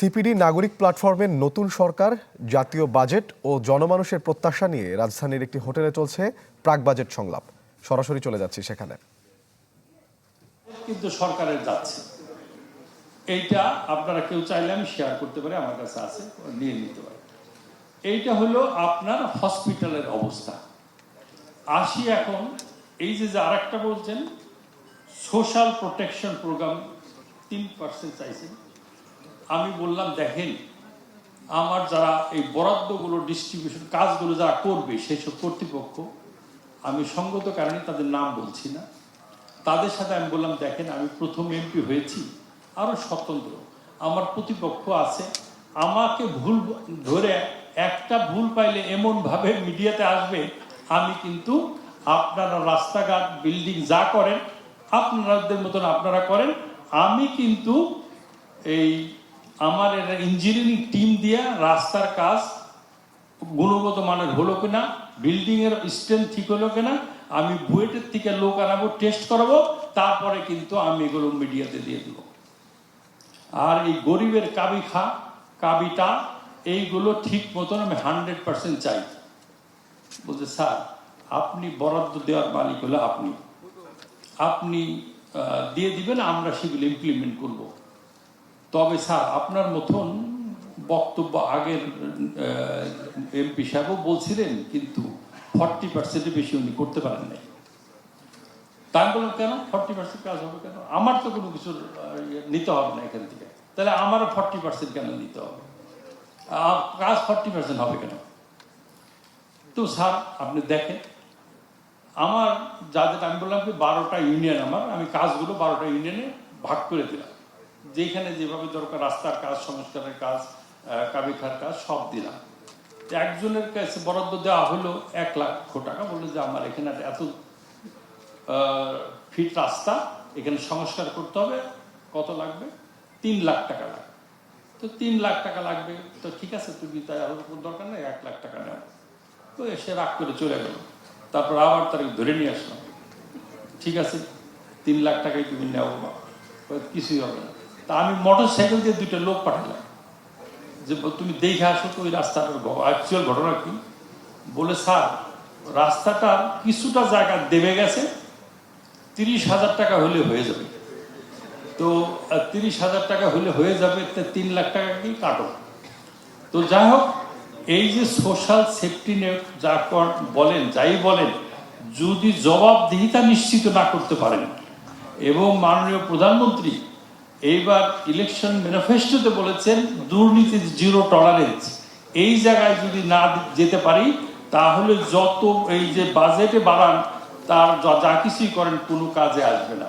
CPD নাগরিক প্ল্যাটফর্মের নতুন সরকার, জাতীয় বাজেট ও জনমানুষের প্রত্যাশা নিয়ে রাজধানীর একটি হোটেলে চলছে প্রাক বাজেট সংলাপ। সরাসরি চলে যাচ্ছি সেখানে। কিন্তু সরকারের যাচ্ছে, এইটা আপনারা কেউ চাইলে আমি শেয়ার করতে পারি, আমার কাছে আছে, নিয়ে নিতে পারি। এইটা হলো আপনার হসপিটালের অবস্থা। আসি এখন এই যে আরেকটা বলছেন সোশ্যাল প্রোটেকশন প্রোগ্রাম 3% চাইছেন। আমি বললাম দেখেন, আমার যারা এই বরাদ্দগুলো ডিস্ট্রিবিউশন কাজগুলো যারা করবে সেসব কর্তৃপক্ষ, আমি সঙ্গত কারণে তাদের নাম বলছি না, তাদের সাথে আমি বললাম দেখেন, আমি প্রথম এমপি হয়েছি, আরো স্বতন্ত্র আমার প্রতিপক্ষ আছে, আমাকে ভুল ধরে একটা ভুল পাইলে এমন ভাবে মিডিয়াতে আসবে, আমি কিন্তু আপনারা রাস্তাঘাট বিল্ডিং যা করেন আপনাদের মতন আপনারা করেন, আমি কিন্তু এই আমার ইঞ্জিনিয়ারিং টিম দিয়ে রাস্তার কাজ গুণগত মানের হলো কিনা, বিল্ডিং এর স্ট্রেংথ ঠিক হলো কিনা, আমি বুয়েটের থেকে লোক আনাবো, টেস্ট করাবো, তারপরে কিন্তু আমি এগুলো মিডিয়াতে দিয়ে দেবো। আর এই গরিবের কাবিটা এইগুলো ঠিক মতন আমি 100% চাই। বলছে স্যার, আপনি বরাদ্দ দেওয়ার মালিক হলে আপনি দিয়ে দিবেন, আমরা সেগুলো ইমপ্লিমেন্ট করব। তবে স্যার, আপনার মতন বক্তব্য আগের এমপি সাহেবও বলছিলেন, কিন্তু 40% বেশি উনি করতে পারেন নাই। তাই বললাম কেন 40% কাজ হবে কেন? আমার তো কোনো কিছু নিতে হবে না এখান থেকে, তাহলে আমারও 40% কেন নিতে হবে? কাজ 40% হবে কেন? তো স্যার আপনি দেখেন, আমার যাদের আমি বললাম কি 12টা ইউনিয়ন, আমি কাজগুলো 12টা ইউনিয়নে ভাগ করে দিলাম, যেখানে যেভাবে দরকার রাস্তার কাজ, সংস্কারের কাজ, কাবিখার কাজ সব দিলাম। একজনের কাছে বরাদ্দ দেওয়া হলো 1 লক্ষ টাকা, বললো যে আমার এখানে এত ফিট রাস্তা, এখানে সংস্কার করতে হবে, কত লাগবে? 3 লাখ টাকা লাগবে। তো 3 লাখ টাকা লাগবে, তো ঠিক আছে, তুমি তাই আরো দরকার নেই, 1 লাখ টাকা নেও। তো এসে রাগ করে চলে গেল। তারপর আবার তাকে ধরে নিয়ে আসলাম, ঠিক আছে 3 লাখ টাকাই তুমি নেও, কিছুই হবে না। তা আমি মোটর সাইকেল দিয়ে 2টা লোক পাঠালাম যে তুমি দেখে আসো তো ওই রাস্তাটার অ্যাকচুয়াল ঘটনা কি। বলে স্যার, রাস্তাটার কিছুটা জায়গা দেবে গেছে, 30,000 টাকা হলে হয়ে যাবে। তো 30,000 টাকা হলে হয়ে যাবে, 3 লাখ টাকা কি কাটো। তো যাই হোক, এই যে সোশ্যাল সেফটি নেট যা বলেন, যাই বলেন, যদি জবাবদিহিতা নিশ্চিত না করতে পারেন, এবং মাননীয় প্রধানমন্ত্রী এইবার ইলেকশন ম্যানিফেস্টোতে বলেছেন দুর্নীতির 0 টলারেন্স, এই জায়গায় যদি না যেতে পারি, তাহলে যত এই যে বাজেটে বাড়ান, তার যা কিছুই করেন কোনো কাজে আসবে না।